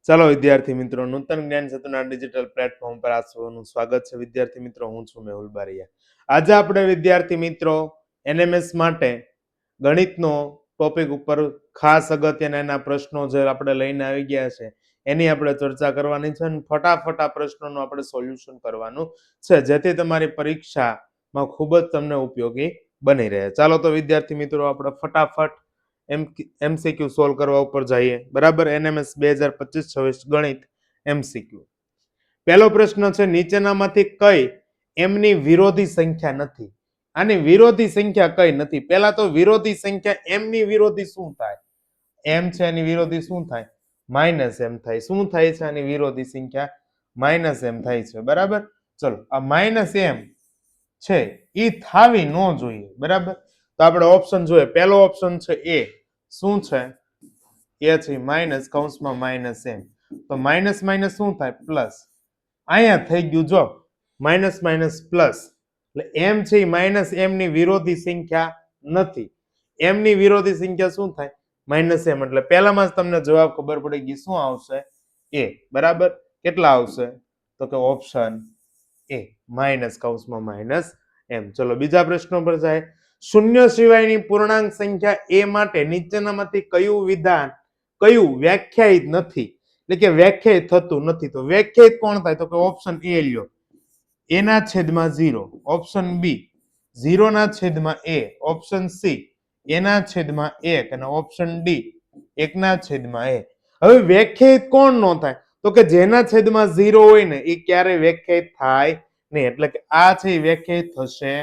ચાલો વિદ્યાર્થી મિત્રો, નૂતન જ્ઞાન સેતુના ડિજિટલ પ્લેટફોર્મ પર આપ સૌનું સ્વાગત છે. વિદ્યાર્થી મિત્રો, હું છું મેહુલ બારિયા. આજે આપણે વિદ્યાર્થી મિત્રો એનએમએસ માટે ગણિતનો ટોપિક ઉપર ખાસ અગત્યના એના પ્રશ્નો જે આપણે લઈને આવી ગયા છે એની આપણે ચર્ચા કરવાની છે અને ફટાફટ આ પ્રશ્નોનું આપણે સોલ્યુશન કરવાનું છે, જેથી તમારી પરીક્ષામાં ખૂબ જ તમને ઉપયોગી બની રહે. ચાલો તો વિદ્યાર્થી મિત્રો, આપણે ફટાફટ એમસીક્યુ સોલ્વ કરવા ઉપર જઈએ. બરાબર, એનએમએસ 2025-26 ગણિત એમસીક્યુ. પહેલો પ્રશ્ન છે, નીચેનામાંથી કઈ એમની વિરોધી સંખ્યા નથી? આની વિરોધી સંખ્યા કઈ નથી? પહેલા તો વિરોધી સંખ્યા એમની વિરોધી શું થાય? એમ છે એની વિરોધી શું થાય? માઇનસ એમ થાય. શું થાય છે આની વિરોધી સંખ્યા? માઇનસ એમ થાય છે. બરાબર, ચલો આ માઇનસ એમ છે એ થાવી ન જોઈએ. બરાબર, તો આપણે ઓપ્શન જોઈએ. પહેલો ઓપ્શન છે એ. શું છે? એ છે માઇનસ કૌંસમાં માઇનસ એમ. તો માઇનસ માઇનસ શું થાય? પ્લસ. અહીંયા થઈ ગયું જો માઇનસ માઇનસ પ્લસ, એટલે એમ છે માઇનસ એમ ની વિરોધી સંખ્યા નથી. એમ ની વિરોધી સંખ્યા શું થાય? Minus M. એટલે પહેલામાં જ તમને જવાબ ખબર પડી ગઈ. શું આવશે? એ. બરાબર, કેટલા આવશે? તો કે ઓપ્શન એ, માઇનસ કૌંસમાં માઇનસ એમ. ચલો બીજા પ્રશ્નો પર જાય. શૂન્ય સિવાયની પૂર્ણાંક સંખ્યા એ માટે નીચેનામાંથી કયું વિધાન વ્યાખ્યાયિત નથી, એટલે કે વ્યાખ્યાયિત થતું નથી? તો વ્યાખ્યાયિત કોણ થાય? તો કે ઓપ્શન એ લ્યો, એના છેદમાં 0. ઓપ્શન બી 0 ના છેદમાં એ. ઓપ્શન સી એના છેદમાં 1 અને ઓપ્શન ડી 1 ના છેદમાં એ. હવે વ્યાખ્યાયિત કોણ નો થાય? તો કે જેના છેદમાં 0 હોય ને એ ક્યારે વ્યાખ્યાયિત થાય નહીં. એટલે કે આ છે એ વ્યાખ્યાયિત થશે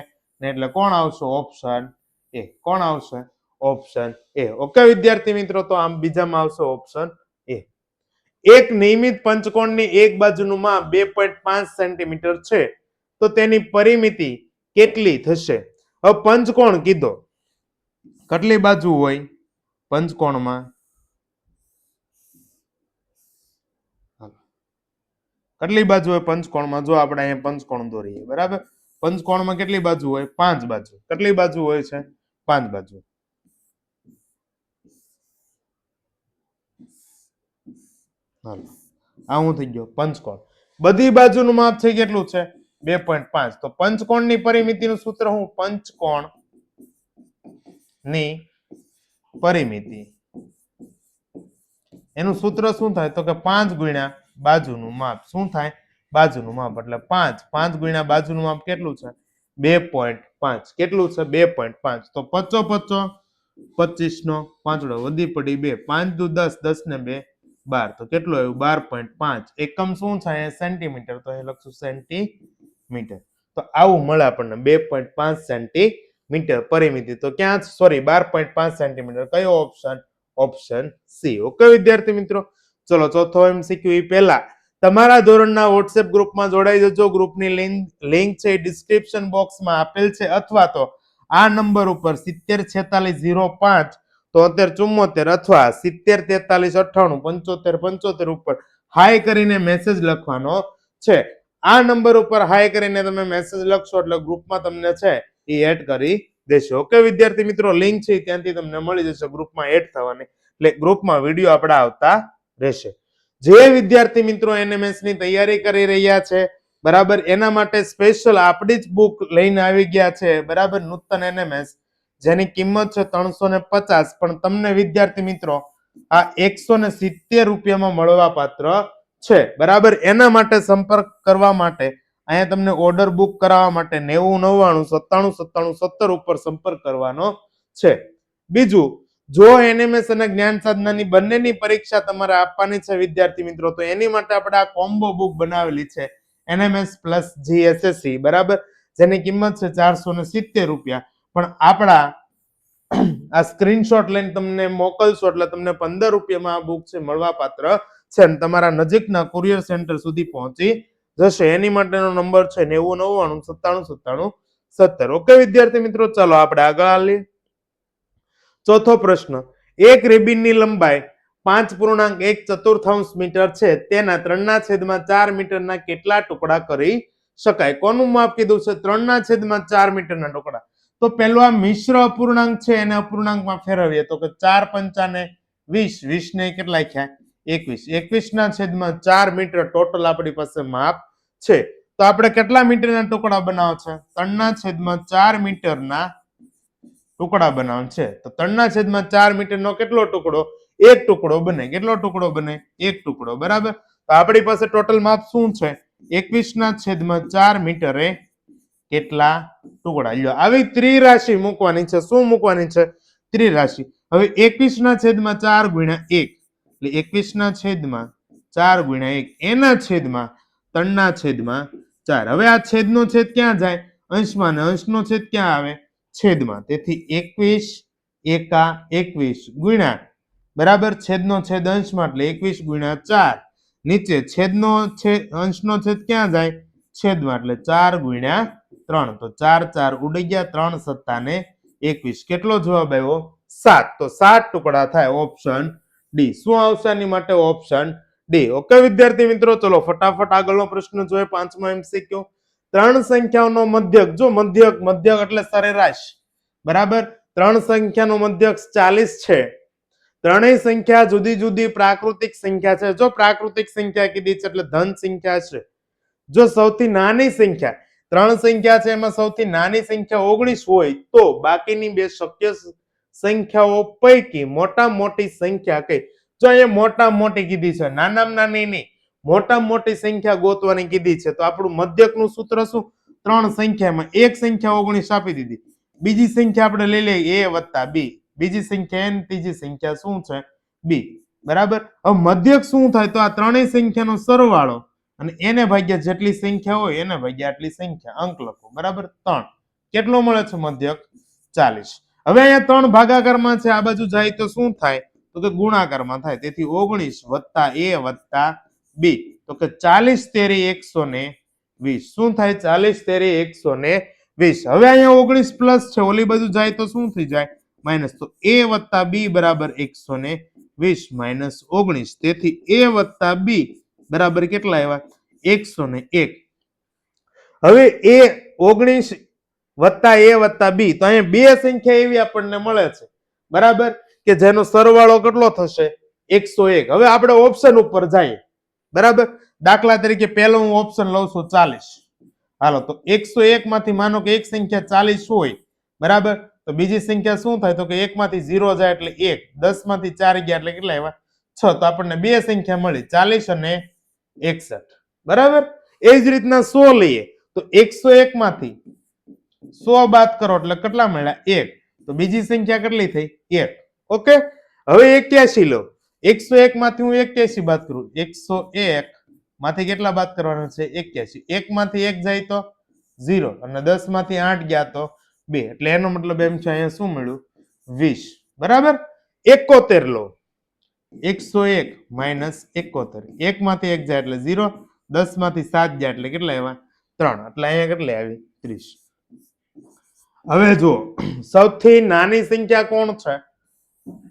ને. એટલે કોણ આવશે? Option A. કોણ આવશે? Option A. ઓકે વિદ્યાર્થી મિત્રો, તો આમ બીજામાં આવશે ઓપ્શન એ. એક નિયમિત પંચકોણની એક બાજુનું માપ 2.5 સેન્ટીમીટર છે, તો તેની પરિમિતિ કેટલી થશે? હવે પંચકોણ કીધો, કેટલી બાજુ હોય પંચકોણમાં? કેટલી બાજુ હોય પંચકોણમાં? જો આપણે અહીંયા પંચકોણ દોરીએ. બરાબર, પંચકોણમાં કેટલી બાજુ હોય? 5 બાજુ. કેટલી બાજુ હોય છે? 5 બાજુ. આ હું થઈ ગયો પંચકોણ. બધી બાજુનું માપ છે કેટલું છે? 2.5. તો પંચકોણની પરિમિતિનું સૂત્ર શું? પંચકોણ ની પરિમિતિ એનું સૂત્ર શું થાય? તો કે 5 ગુણ્યા બાજુનું માપ. શું થાય? બાજુનું માપ. એટલે 5 ગુણ્યા બાજુનું માપ કેટલું છે? 2.5. કેટલું છે? 2.5. તો 55 25 નો પાંચડો વધી પડી 2. 5 દુ 10, 10 ને 2 12. તો કેટલું આવ્યું? 12.5. એકમ શું છે? સેન્ટીમીટર. તો અહીં લખશું સેન્ટીમીટર. તો આવું મળે આપણને 2.5 સેન્ટીમીટર પરિમિતિ. તો ક્યાં? Sorry, 12.5 centimetre. કયો ઓપ્શન? Option C. ઓકે વિદ્યાર્થી મિત્રો, ચલો ચોથો એમસીક્યુ એ પહેલા તમારા ધોરણના વોટ્સએપ ગ્રુપમાં જોડાઈ જજો. ગ્રુપની લિંક છે ડિસ્ક્રિપ્શન બોક્સમાં આપેલ છે, અથવા તો આ નંબર ઉપર 704605 7374 અથવા 704398 ઉપર હાઈ કરીને મેસેજ લખવાનો છે. આ નંબર ઉપર હાઈ કરીને તમે મેસેજ લખશો એટલે ગ્રુપમાં તમને છે એ એડ કરી દેશો. ઓકે વિદ્યાર્થી મિત્રો, લિંક છે ત્યાંથી તમને મળી જશે ગ્રુપમાં એડ થવાની. એટલે ગ્રુપમાં વિડીયો આપણે આવતા રહેશે. જે વિદ્યાર્થી મિત્રો એનએમએસ ની તૈયારી કરી રહ્યા છે, બરાબર, એના માટે સ્પેશિયલ આપણી જ બુક લઈને આવી ગયા છે. બરાબર, નૂતન એનએમએસ, જેની કિંમત છે 350, પણ તમને વિદ્યાર્થી મિત્રો આ 170 રૂપિયામાં મળવા પાત્ર છે. બરાબર, એના માટે સંપર્ક કરવા માટે અહીંયા તમને ઓર્ડર બુક કરાવવા માટે 9099979797 ઉપર સંપર્ક કરવાનો છે. બીજું, જો એનએમએસ અને જ્ઞાન સાધનાની બંનેની પરીક્ષા તમારે આપવાની છે વિદ્યાર્થી મિત્રો, તો એની માટે આપણે આ કોમ્બો બુક બનાવેલી છે એનએમએસ પ્લસ જીએસએસસી. બરાબર, જેની કિંમત છે 470 રૂપિયા. પણ આપણા આ સ્ક્રીનશોટ લઈને તમને મોકલશો એટલે તમને 15 રૂપિયામાં આ બુક છે મળવા પાત્ર છે અને તમારા નજીકના કુરિયર સેન્ટર સુધી પહોંચી જશે. એની માટેનો નંબર છે 9099979797. ઓકે વિદ્યાર્થી મિત્રો, ચાલો આપણે આગળ આવીએ. ચોથો પ્રશ્ન, એક રેબીનની લંબાઈ 5.1 મીટર છે, તેના 3/4 મીટરના કેટલા ટુકડા કરી શકાય? કોનું માપ કીધું છે? 3/4 મીટરના ટુકડા. તો પેલો આ મિશ્ર અપૂર્ણાંક છે એને અપૂર્ણાંકમાં ફેરવીએ તો કે 4 × 5 = 20, 20 ને કેટલા થયા? 21 મીટર ટોટલ આપણી પાસે માપ છે. તો આપણે કેટલા મીટરના ટુકડા બનાવ છે? 3/4 મીટરના ટુકડા બનાવ છે. તો 3/4 મીટરનો કેટલો ટુકડો? એક ટુકડો બને. કેટલો ટુકડો બને? એક ટુકડો. બરાબર. તો આપણી પાસે ટોટલ માપ શું છે? 21/4 મીટરે કેટલા ટુકડા? લ્યો, આવી ત્રિરાશિ મૂકવાની છે. શું મૂકવાની છે? ત્રિરાશિ. હવે 21/4 ગુણ્યા 1 એટલે 21/4 ગુણ્યા 1 એના છેદમાં 3/4. હવે આ છેદનો છેદ ક્યાં જાય? અંશમાં, ને અંશનો છેદ ક્યાં આવે? છેદમાં. તેથી 21 એકા 21 ગુણ્યા, બરાબર, છેદનો છેદ અંશમાં એટલે 21 ગુણ્યા 4. નીચે છેદનો છેદ અંશનો છેદ ક્યાં જાય? છેદમાં એટલે 4 ગુણ્યા 3. તો 4 4 ઉડી ગયા, 3 સત્તા ને 21. કેટલો જવાબ આવ્યો? 7. તો 7 ટુકડા થાય. Option D. શું આવશે આની માટે? Option D. ઓકે વિદ્યાર્થી મિત્રો, ચલો ફટાફટ આગળનો પ્રશ્ન જોઈએ. 5મો MCQ. ત્રણ સંખ્યાઓનો મધ્યક. જો મધ્યક એટલે સરેરાશ. બરાબર. ત્રણ સંખ્યાનો મધ્યક 40 છે. ત્રણેય સંખ્યા જુદી જુદી પ્રાકૃતિક સંખ્યા છે. જો પ્રાકૃતિક સંખ્યા કીધી છે એટલે ધન સંખ્યા છે. જો સૌથી નાની સંખ્યા, ત્રણ સંખ્યા છે એમાં સૌથી નાની સંખ્યા 19 હોય તો બાકીની બે શક્ય સંખ્યાઓ પૈકી મોટા મોટી સંખ્યા કઈ? જો અહીંયા મોટા મોટી કીધી છે, નાનામાં નાની નહીં, મોટા મોટી સંખ્યા ગોતવાની કીધી છે. તો આપણું મધ્યકનું સૂત્ર શું? ત્રણ સંખ્યામાં એક સંખ્યા 19 આપી દીધી, બીજી સંખ્યા આપણે લઈ લઈએ a વત્તા b, બીજી સંખ્યા n, ત્રીજી સંખ્યા શું છે? b. બરાબર. હવે મધ્યક શું થાય? તો આ ત્રણેય સંખ્યાનો સરવાળો અને એને ભાગ્યા જેટલી સંખ્યા હોય એને ભાગ્યા આટલી સંખ્યા. અંક લખો. બરાબર. 3. કેટલો મળે છે મધ્યક? 40. હવે અહીંયા 3 ભાગાકારમાં છે, આ બાજુ જાય તો શું થાય? તો કે ગુણાકારમાં થાય. તેથી 19 વત્તા a વત્તા b. તો કે 40 તેરી 120. શું થાય? 40 તેરી 120. હવે અહીંયા 19 પ્લસ છે, ઓલી બાજુ જાય તો શું થઈ જાય? માઇનસ. તો a વત્તા b બરાબર 120 માઇનસ 19. તેથી a વત્તા b બરાબર કેટલા આવ્યા? 101. હવે a 19 વત્તા a વત્તા b, તો અહીંયા બે સંખ્યા એવી આપણને મળે છે, બરાબર, કે જેનો સરવાળો કેટલો થશે? 101. હવે આપણે ઓપ્શન ઉપર જઈએ. બરાબર. દાખલા તરીકે પહેલો હું ઓપ્શન લઉં છું 40. હાલો, તો 101 માંથી માનો કે એક સંખ્યા 40 હોય, બરાબર, તો બીજી સંખ્યા શું થાય? તો કે 1 માંથી 0 જાય એટલે 1, 10 માંથી 4 ગયા એટલે કેટલા આવ્યા? 6. તો આપણને બે સંખ્યા મળી, 40 અને 61. બરાબર. એ જ રીતના 100 લઈએ તો 101 માંથી 100 બાદ કરો એટલે કેટલા મળ્યા? 1. તો બીજી સંખ્યા કેટલી થઈ? 1. ઓકે. હવે 81 લો. 101 માંથી હું 81 બાદ કરું, 101 માંથી કેટલા બાદ કરવાના છે? 81. 1 માંથી 1 જાય તો 0 અને 10 માંથી 8 ગયા તો 2. એટલે એનો મતલબ એમ છે અહીંયા શું મળ્યું? 20. બરાબર. 71 લો. 101 માઇનસ 71. 1 માંથી 1 જાય એટલે 0, 10 માંથી 7 જાય એટલે કેટલા આવ્યા? 3. એટલે અહીંયા કેટલી આવી? 30. હવે જુઓ, સૌથી નાની સંખ્યા કોણ છે?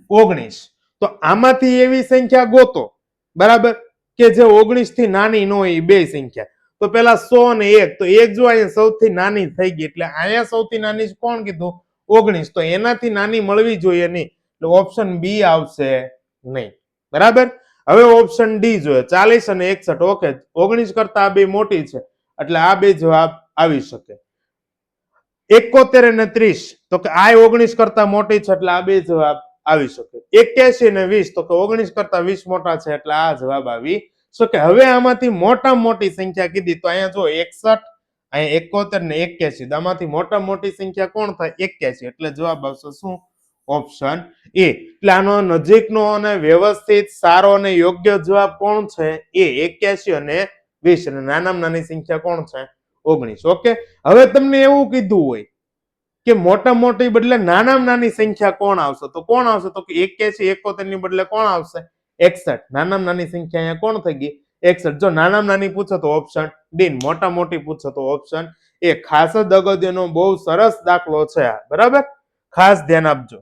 19. તો આમાંથી એવી સંખ્યા ગોતો, બરાબર, કે જે 19 થી નાની ન હોય, બે સંખ્યા. તો પેલા 100 અને 1, તો 1 જો અહીંયા સૌથી નાની થઈ ગઈ એટલે અહીંયા સૌથી નાની કોણ કીધું? 19. તો એનાથી નાની મળવી જોઈએ નહીં, એટલે ઓપ્શન બી આવશે નહીં. બરાબર. હવે ઓપ્શન ડી જોઈએ, 40 અને 61. ઓકે, 19 કરતા આ બે મોટી છે એટલે આ બે જવાબ આવી શકે. 71 અને 30, તો કે આ 19 કરતા મોટી છે એટલે આ બે જવાબ આવી શકે. 81 અને 20, તો કે 19 કરતા 20 મોટા છે એટલે આ જવાબ આવી શકે. હવે આમાંથી મોટા મોટી સંખ્યા કીધી તો અહીંયા જો 61, અહીંયા 71 ને 81, આમાંથી મોટા મોટી સંખ્યા કોણ થાય? 81. એટલે જવાબ આવશે શું? Option A. એટલે આનો નજીકનો અને વ્યવસ્થિત સારો અને યોગ્ય જવાબ કોણ છે? એ. 81 અને 20. અને નાનામાં નાની સંખ્યા કોણ છે? 19. ઓકે. હવે તમને એવું કીધું હોય કે મોટા મોટી બદલે નાનામાં નાની સંખ્યા કોણ આવશે? તો કોણ આવશે? તો કે 81 71 ની બદલે કોણ આવશે? 61. નાનામાં નાની સંખ્યા અહીંયા કોણ થઈ ગઈ? 61. જો નાનામાં નાની પૂછો તો ઓપ્શન ડી, મોટા મોટી પૂછો તો ઓપ્શન એ. ખાસ જ અગત્યનો બહુ સરસ દાખલો છે આ. બરાબર. ખાસ ધ્યાન આપજો.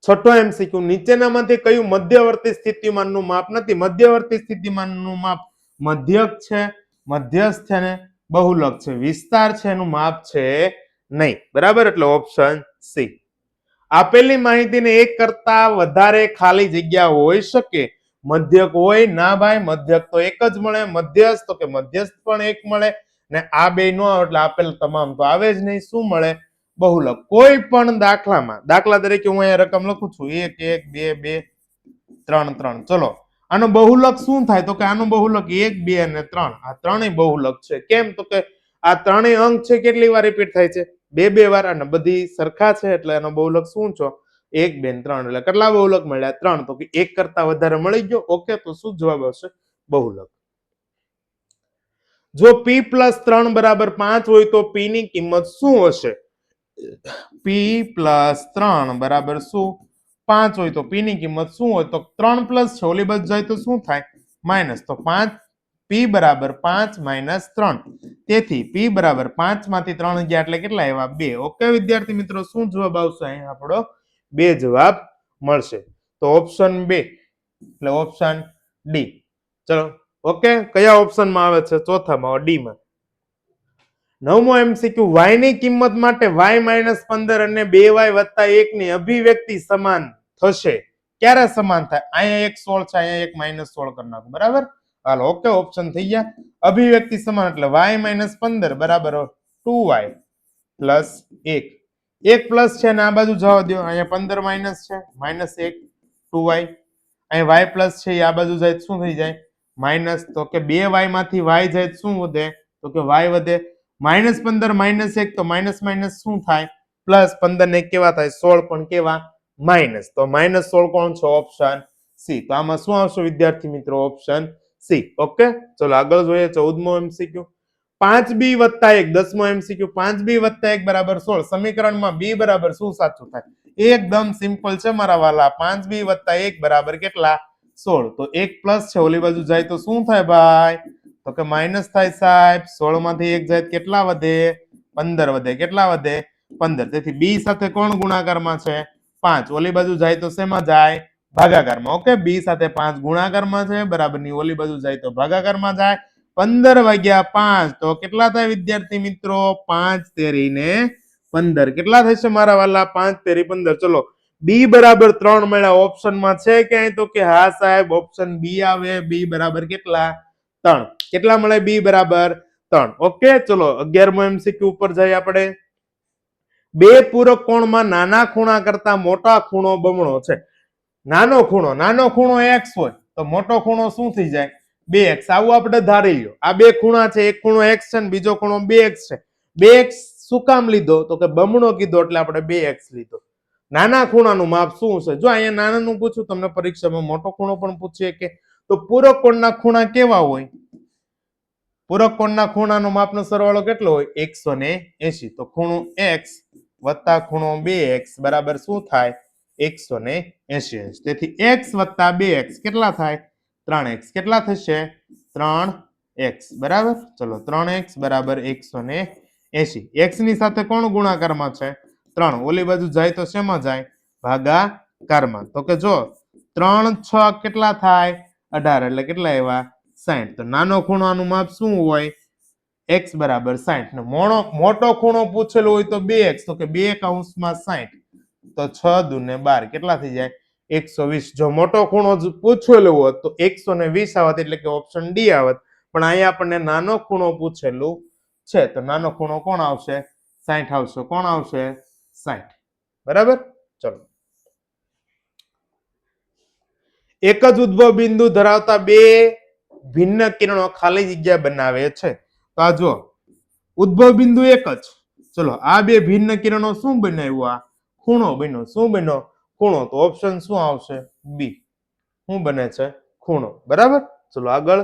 છઠ્ઠો MCQ. નીચેનામાંથી કયું મધ્યવર્તી સ્થિતિમાનનું માપ નથી? મધ્યવર્તી સ્થિતિમાનનું માપ મધ્યક છે, મધ્યસ્થ છે ને બહુલક છે. વિસ્તાર છે એનું માપ છે નહીં. બરાબર. એટલે ઓપ્શન સી. આપેલી માહિતીને એક કરતા વધારે ખાલી જગ્યા હોઈ શકે. મધ્યક હોય? ના ભાઈ, મધ્યક તો એક જ મળે. મધ્યસ્થ તો કે મધ્યસ્થ પણ એક મળે ને આ બે નો આવે એટલે આપેલ તમામ તો આવે જ નહીં. શું મળે? બહુલક. કોઈ પણ દાખલામાં, દાખલા તરીકે હું અહીંયા રકમ લખું છું 1 1 2 2 3 3. ચલો આનો બહુલક શું થાય? તો કે આનો બહુલક 1 2 અને 3. આ ત્રણેય બહુલક છે. કેમ? તો કે આ ત્રણેય અંક છે કેટલી વાર રિપીટ થાય છે? બે બે વાર. અને બધી સરખા છે એટલે એનો બહુલક શું છે? 1 2 3. એટલે કેટલા બહુલક મળ્યા? 3. તો કે એક કરતા વધારે મળી ગયો. ઓકે, તો શું જવાબ આવશે? બહુલક. જો p + 3 = 5 હોય તો p ની કિંમત શું હશે? p + 3 બરાબર શું? 5 હોય તો p ની કિંમત શું હોય? તો 3 પ્લસ છે, ઓલી બાજુ જાય તો શું થાય? માઇનસ. તો 5 p = 5 - 3. તેથી p = 5 માંથી 3 ગયા એટલે કેટલા આવ્યા? 2. ઓકે વિદ્યાર્થી મિત્રો, શું જવાબ આવશે? અહીં આપણો 2 જવાબ મળશે. તો ઓપ્શન 2 એટલે ઓપ્શન ડી. ચલો ઓકે, કયા ઓપ્શનમાં આવે છે? ચોથામાં, ડી માં. 9મો MCQ, y ની કિંમત માટે y - 15 અને 2y + 1 ની અભિવ્યક્તિ સમાન થશે. ક્યારે સમાન થાય? અહીંયા એક 16 છે, અહીંયા એક -16 કરી નાખો. બરાબર? હાલો ઓકે, ઓપ્શન થઈ ગયા. અભિવ્યક્તિ સમાન એટલે y - 15 બરાબર 2y + 1. એક પ્લસ છે ને આ બાજુ જવા દો. અહીંયા 15 માઇનસ છે, -1 2y. અહીંયા y પ્લસ છે, એ આ બાજુ જાય શું થઈ જાય? માઇનસ. તો કે 2y માંથી y જાય શું વધે? તો કે y વધે. -15 -1 તો માઇનસ માઇનસ શું થાય? પ્લસ. 15 ને કેવા થાય? 16 પણ કેવા? માઇનસ. તો -16 કોણ છે? Option C. તો આમાં શું આવશે વિદ્યાર્થી મિત્રો? Option C. ઓકે, ચલો આગળ જોઈએ. 14મો MCQ, 5b + 1. 10મો MCQ, 5b + 1 = 16. સમીકરણમાં b બરાબર શું સાચું થાય? એકદમ સિમ્પલ છે મારા વાલા. 5b + 1 બરાબર કેટલા? 16. તો એક પ્લસ છે, ઓલી બાજુ જાય તો શું થાય ભાઈ? તો કે માઇનસ થાય સાહેબ. 16 માંથી 1 જાય કેટલા વધે? 15 વધે. કેટલા વધે? 15. તેથી b સાથે કોણ ગુણાકારમાં છે? 5. ઓલી બાજુ જાય તો શેમાં જાય? ભાગાકારમાં. ઓકે, b સાથે 5 ગુણાકારમાં છે, બરાબર ની ઓલી બાજુ જાય તો ભાગાકારમાં જાય. 15 વાગ્યા 5 તો કેટલા થાય વિદ્યાર્થી મિત્રો? 5 તેરી ને 15. કેટલા થશે મારા વાલા? 5 તેરી 15. ચલો b = 3 મળ્યા. ઓપ્શનમાં છે ક્યાંય? તો કે હા સાહેબ, ઓપ્શન બી આવે. b બરાબર કેટલા? 3. કેટલા મળે? b બરાબર 3. ઓકે, ચલો 11મો MCQ ઉપર જઈએ આપણે. બે પૂરક કોણમાં નાના ખૂણા કરતા મોટા ખૂણો બમણો છે. નાનો ખૂણો x હોય તો મોટો ખૂણો શું થઈ જાય? 2x. આવું આપણે ધારી લ્યો. આ બે ખૂણા છે, એક ખૂણો x છે ને બીજો ખૂણો 2x છે. 2x શું કામ લીધો? તો કે બમણો કીધો એટલે આપણે 2x લીધો. નાના ખૂણાનું માપ શું છે? જો અહીંયા નાનાનું પૂછું તમને પરીક્ષામાં, મોટો ખૂણો પણ પૂછીએ કે. તો પૂરક કોણના ખૂણા કેવા હોય? પૂરક કોણના ખૂણાનો માપનો સરવાળો કેટલો હોય? 180. તો ખૂણો x વત્તા ખૂણો 2x બરાબર શું થાય? 180. તેથી x વત્તા 2x કેટલા થાય? 3x. કેટલા થશે? 3x. બરાબર. ચલો 3x બરાબર 180. x ની સાથે કોણ ગુણાકારમાં છે? 3. ઓલી બાજુ જાય તો શેમાં જાય? ભાગાકારમાં. તો કે જો 3 6 કેટલા થાય? 18. એટલે કેટલા એવા? 60. તો નાનો ખૂણાનું માપ શું હોય? x બરાબર 60. મોટો ખૂણો પૂછેલો હોય તો 2x. તો કે 2 કૌંસમાં 60. તો 6 દૂને 12. કેટલા થઈ જાય? 120. જો મોટો ખૂણો પૂછેલો હોત તો 120 આવત, એટલે કે ઓપ્શન ડી આવત. પણ અહીંયા આપણને નાનો ખૂણો પૂછેલું છે, તો નાનો ખૂણો કોણ આવશે? 60 આવશે. કોણ આવશે? 60. બરાબર. ચલો, એક જ ઉદ્ભવ બિંદુ ધરાવતા બે ભિન્ન કિરણો ખાલી જગ્યા બનાવે છે. તો આ જો ઉદ્ભવ બિંદુ એક જ. ચલો આ બે ભિન્ન કિરણો શું બનાવ્યું? આ ખૂણો બન્યો. શું બન્યો? ખૂણો. તો ઓપ્શન શું આવશે? બી. શું બને છે? ખૂણો. બરાબર. ચલો આગળ.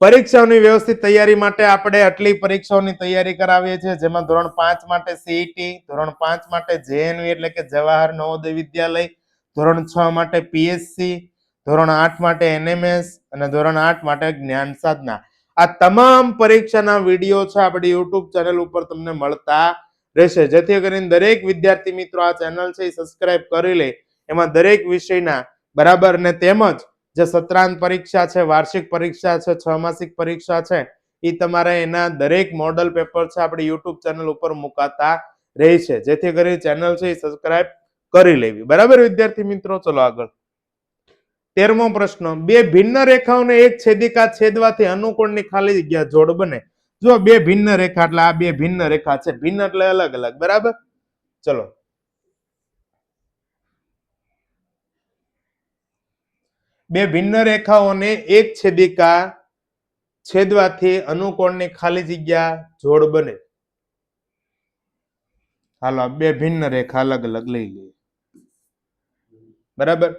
પરીક્ષાઓની વ્યવસ્થિત તૈયારી માટે આપણે આટલી પરીક્ષાઓની તૈયારી કરાવીએ છીએ, જેમાં ધોરણ 5 માટે સીઈટી, ધોરણ 5 માટે જેએનવી એટલે કે જવાહર નવોદય વિદ્યાલય, ધોરણ 6 માટે પીએસસી, ધોરણ 8 માટે એનએમએસ અને ધોરણ 8 માટે જ્ઞાન સાધના. આ તમામ પરીક્ષાના વિડીયો છે આપણી યુટ્યુબ ચેનલ ઉપર તમને મળતા રહેશે, જેથી કરીને દરેક વિદ્યાર્થી મિત્રો આ ચેનલ છે એ સબસ્ક્રાઇબ કરી લે. એમાં દરેક વિષયના બરાબર ને તેમજ જે સત્રાંત પરીક્ષા છે, વાર્ષિક પરીક્ષા છે, 6 માસિક પરીક્ષા છે, એ તમારે એના દરેક મોડલ પેપર છે આપણી યુટ્યુબ ચેનલ ઉપર મુકાતા રહે છે, જેથી કરી ચેનલ છે એ સબસ્ક્રાઇબ કરી લેવી. બરાબર વિદ્યાર્થી મિત્રો. ચલો આગળ. 13મો પ્રશ્ન, બે ભિન્ન રેખાઓને એક છેદિકા છેદવાથી અનુકોણની ખાલી જગ્યા જોડ બને. જો બે ભિન્ન રેખા એટલે આ બે ભિન્ન રેખા છે, ભિન્ન એટલે અલગ અલગ, બરાબર. ચલો, બે ભિન્ન રેખાઓને એક છેદિકા છેદવાથી અનુકોણની ખાલી જગ્યા જોડ બને. હાલો, બે ભિન્ન રેખા અલગ અલગ લઈ લઈએ, બરાબર.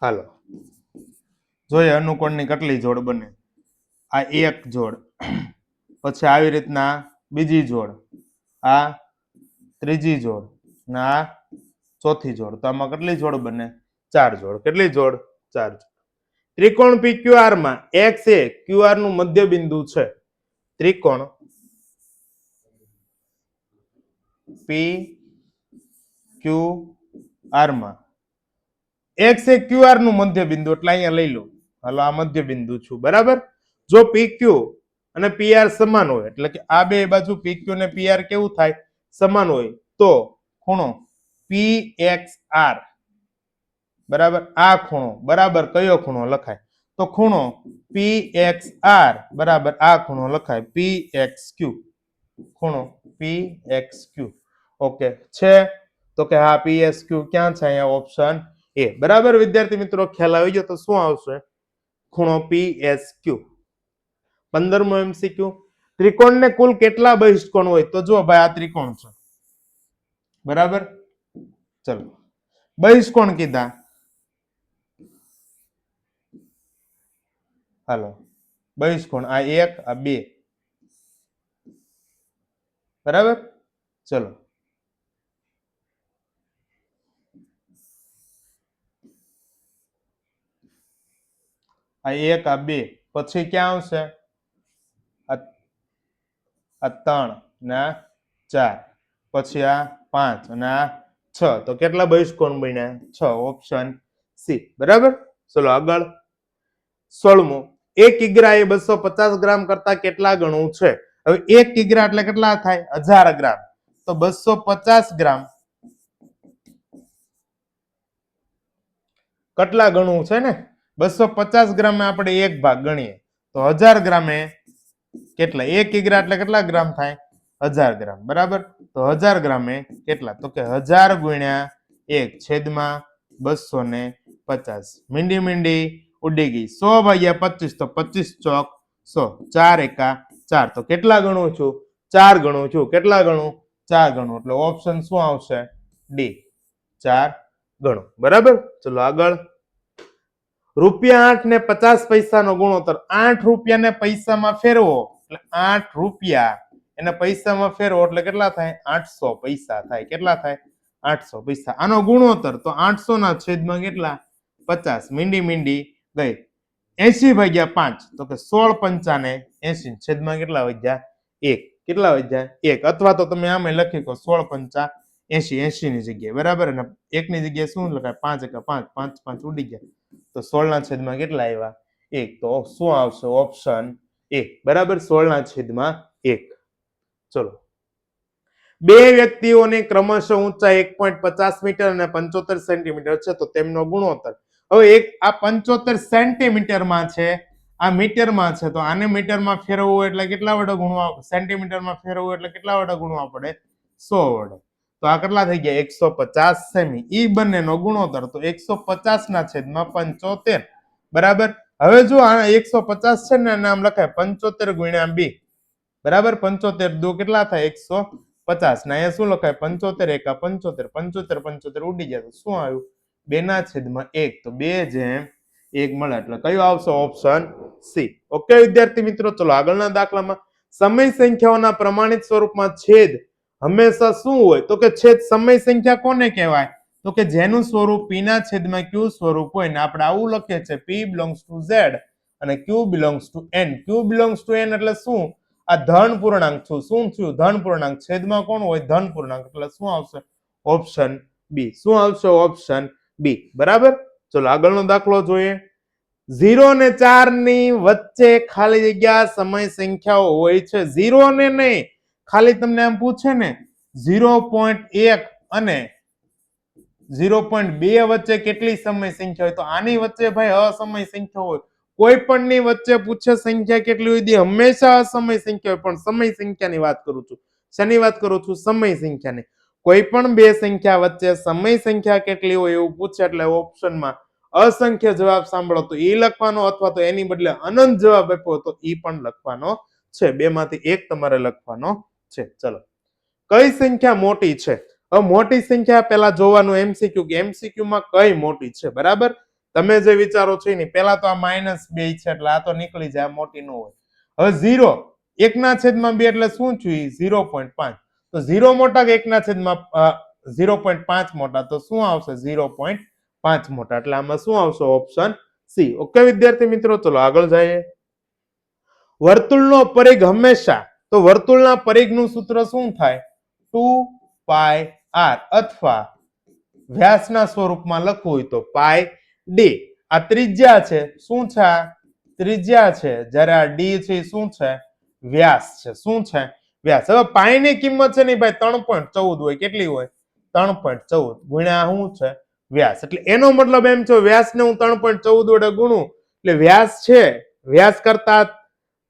હાલો, જોઈએ અનુકોણની કેટલી જોડ બને. આ એક જોડ, પછી આવી રીતના બીજી જોડ, આ ત્રીજી જોડ, ને આ ચોથી જોડ. તો આમાં કેટલી જોડ બને? 4 જોડ. કેટલી જોડ? 4 જોડ. ત્રિકોણ PQR માં x એ QR નું મધ્ય બિંદુ છે. ત્રિકોણ PQR માં x એ QR નું મધ્ય બિંદુ, એટલે અહીંયા લઈ લો. હાલો, આ મધ્ય બિંદુ છું, બરાબર. જો PQ અને PR સમાન હોય, એટલે કે આ બે બાજુ PQ અને PR કેવું થાય? સમાન હોય, તો ખૂણો PXR બરાબર, આ ખૂણો બરાબર કયો ખૂણો લખાય? તો ખૂણો PXR બરાબર આ ખૂણો લખાય PXQ. ખૂણો PXQ. ઓકે છે? તો કે હા, PSQ ક્યાં છે? અહીંયા ઓપ્શન એ. બરાબર વિદ્યાર્થી મિત્રો, ખ્યાલ આવી ગયો? તો શું આવશે? ખૂણો PSQ. 15મો MCQ, ત્રિકોણને કુલ કેટલા બહિષ્કોણ હોય? તો જો ભાઈ, આ ત્રિકોણ છે, બરાબર. ચલો, બહિષ્કોણ કીધા. હાલો, બહિષ્કોણ આ એક, આ બે, બરાબર. ચલો, આ એક, આ બે, પછી ક્યાં આવશે? આ 3 ને આ 4, પછી આ 5 અને આ 6. તો કેટલા બહિષ્કોણ બન્યા? 6. ઓપ્શન સી, બરાબર. ચલો આગળ. 16મો, 1 કિગ્રા એ 250 ગ્રામ કરતા કેટલા ગણું છે? હવે 1 કિગ્રા એટલે કેટલા થાય? 1000 ગ્રામ. તો 250 ગ્રામ કેટલા ગણું છે ને? 250 ગ્રામ આપણે એક ભાગ ગણીએ તો 1000 ગ્રામે કેટલા? 1 કિગ્રા એટલે કેટલા ગ્રામ થાય? 1000 ગ્રામ, બરાબર. તો 1000 ગ્રામે કેટલા? તો કે 1000 ગુણ્યા 1 છેદમાં 250. મીંડી મીંડી ઉડી ગઈ. 100 ભાગ્યા 25, તો 25 ચોક 100. 4 એકા 4. તો કેટલા ગણું છું? 4 ગણું છું. કેટલા ગણું? 4 ગણું. એટલે ઓપ્શન શું આવશે? ડી, 4 ગણું, બરાબર. ચલો આગળ. ₹8 ને 50 પૈસાનો ગુણોત્તર. 8 રૂપિયાને પૈસામાં ફેરવો એટલે 8 રૂપિયા એને પૈસામાં ફેરવો એટલે કેટલા થાય? 800 પૈસા થાય. કેટલા થાય? 800 પૈસા. આનો ગુણોત્તર તો 800 ના છેદમાં કેટલા? 50. મીંડી મીંડી ગઈ. 80 ભાગ્યા 5, તો કે 16 પંચાને 80. છેદમાં કેટલા વધ્યા? 1. કેટલા વધ્યા? 1. અથવા તો તમે આમે લખી કો 16 પંચા 80. 80 ની જગ્યાએ, બરાબર. અને 1 ની જગ્યાએ શું લખાય? 5 એકા 5. 5 5 ઉડી ગયા. તો 16 ના છેદમાં કેટલા આવ્યા? 1. તો શું આવશે? ઓપ્શન એ, બરાબર. 16 ના છેદમાં 1. ચલો, બે વ્યક્તિઓની ક્રમશઃ ઊંચાઈ 1.50 મીટર અને 75 સેન્ટીમીટર છે, તો તેમનો ગુણોત્તર. હવે આ 75 સેન્ટીમીટરમાં છે, આ મીટરમાં છે, તો આને મીટરમાં ફેરવવું એટલે કેટલા વડે ગુણવા? સેન્ટીમીટરમાં ફેરવવું એટલે કેટલા વડે ગુણવા પડે? 100 વડે. તો આ કેટલા થઈ ગયા? 150 સેમી. ઈ બંનેનો ગુણોત્તર તો 150 ના છેદમાં 75, બરાબર. હવે જો આ 150 છે ને, નામ લખાય 75 ગુણ્યા 2, બરાબર. 75 દો કેટલા થાય? 150. ને અહીંયા શું લખાય? 75 એકા 75. 75 75 ઉડી ગયા. તો શું આવ્યું? 2 ના છેદમાં 1. તો 2/1 મળે. એટલે કયું આવશે? Option C. ઓકે વિદ્યાર્થી મિત્રો, ચલો આગળના દાખલામાં. સમય સંખ્યાઓના પ્રમાણિત સ્વરૂપમાં છેદ હંમેશા શું હોય? તો કે છેદ સમય સંખ્યા કોને કહેવાય? તો કે જેનું સ્વરૂપ p ના છેદમાં q સ્વરૂપ હોય. ને આપણે આવું લખીએ છીએ p belongs to z અને q belongs to n. q belongs to n એટલે શું? આ ધન પૂર્ણાંક છું. શું થયું? ધન પૂર્ણાંક. છેદમાં કોણ હોય? ધન પૂર્ણાંક. એટલે શું આવશે? Option B. શું આવશે? ઓપ્શન બી, બરાબર. ચલો આગળનો દાખલો જોઈએ. 0 અને 4 ની વચ્ચે ખાલી જગ્યા સમય સંખ્યાઓ હોય છે. 0 ને નહીં, ખાલી તમને એમ પૂછે ને 0.1 અને 0.2 વચ્ચે કેટલી સમય સંખ્યા હોય તો આની વચ્ચે ભાઈ અસમય સંખ્યા હોય. કોઈ પણ ની વચ્ચે પૂછે સંખ્યા કેટલી હોય હંમેશા અસમય સંખ્યા હોય. પણ સમય સંખ્યાની વાત કરું છું. શેની વાત કરું છું? સમય સંખ્યાની. કોઈ પણ બે સંખ્યા વચ્ચે સમય સંખ્યા કેટલી હોય એવું પૂછે એટલે ઓપ્શનમાં અસંખ્ય જવાબ સાંભળો તો એ લખવાનો અથવા તો એની બદલે અનંત જવાબ આપ્યો તો એ પણ લખવાનો છે. બે માંથી એક તમારે લખવાનો છે. ચલો, કઈ સંખ્યા મોટી છે? હવે મોટી સંખ્યા પેલા જોવાનું એમસીક્યુ કે એમસીક્યુ માં કઈ મોટી છે. બરાબર, તમે જે વિચારો છો એની પેલા તો આ -2 છે એટલે આ તો નીકળી જાય, મોટી ન હોય. હવે 0 1/2 એટલે શું થયું? 0.5. તો 0 મોટા કે 1/5? 0.5 મોટા. તો શું આવશે? 0.5 મોટા. એટલે આમાં શું આવશે? Option C. ઓકે વિદ્યાર્થી મિત્રો, ચલો આગળ જઈએ. વર્તુળનો પરિઘ હંમેશા, તો વર્તુળના પરિઘનું સૂત્ર શું થાય? 2πr અથવા વ્યાસના સ્વરૂપમાં લખવું હોય તો πd. આ ત્રિજ્યા છે. શું છે? ત્રિજ્યા છે. જ્યારે આ ડી છે શું છે? વ્યાસ છે. શું છે? વ્યાસ. હવે પાઈ ની કિંમત છે ને ભાઈ 3.14 હોય. કેટલી હોય? 3.14 ગુણ્યા શું છે? વ્યાસ. એટલે એનો મતલબ એમ છે વ્યાસને હું 3.14 વડે ગુણું એટલે વ્યાસ છે, વ્યાસ કરતા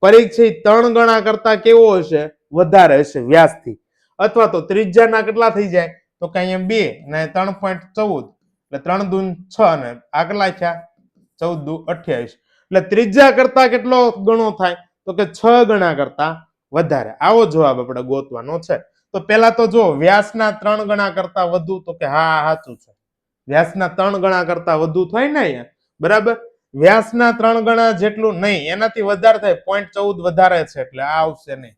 પરિઘ છે 3 ગણા કરતા કેવો હશે? વધારે હશે વ્યાસથી. અથવા તો ત્રિજ્યાના કેટલા થઈ જાય? તો કે અહીંયા 2 ને 3.14 એટલે 3 દૂ 6 ને આ કેટલા થયા? 14 દૂ 28. એટલે ત્રિજ્યા કરતા કેટલો ગણો થાય? તો કે 6 ગણા કરતા વધારે. આવો જવાબ આપણે ગોતવાનો છે. તો પેલા તો જો વ્યાસના 3 ગણા કરતા વધુ, તો કે હા સાચું છે. વ્યાસના 3 ગણા કરતા વધુ થાય ને અહીંયા, બરાબર. વ્યાસના 3 ગણા જેટલું નહીં, એનાથી વધારે થાય. 0.14 વધારે છે એટલે આ આવશે નહીં.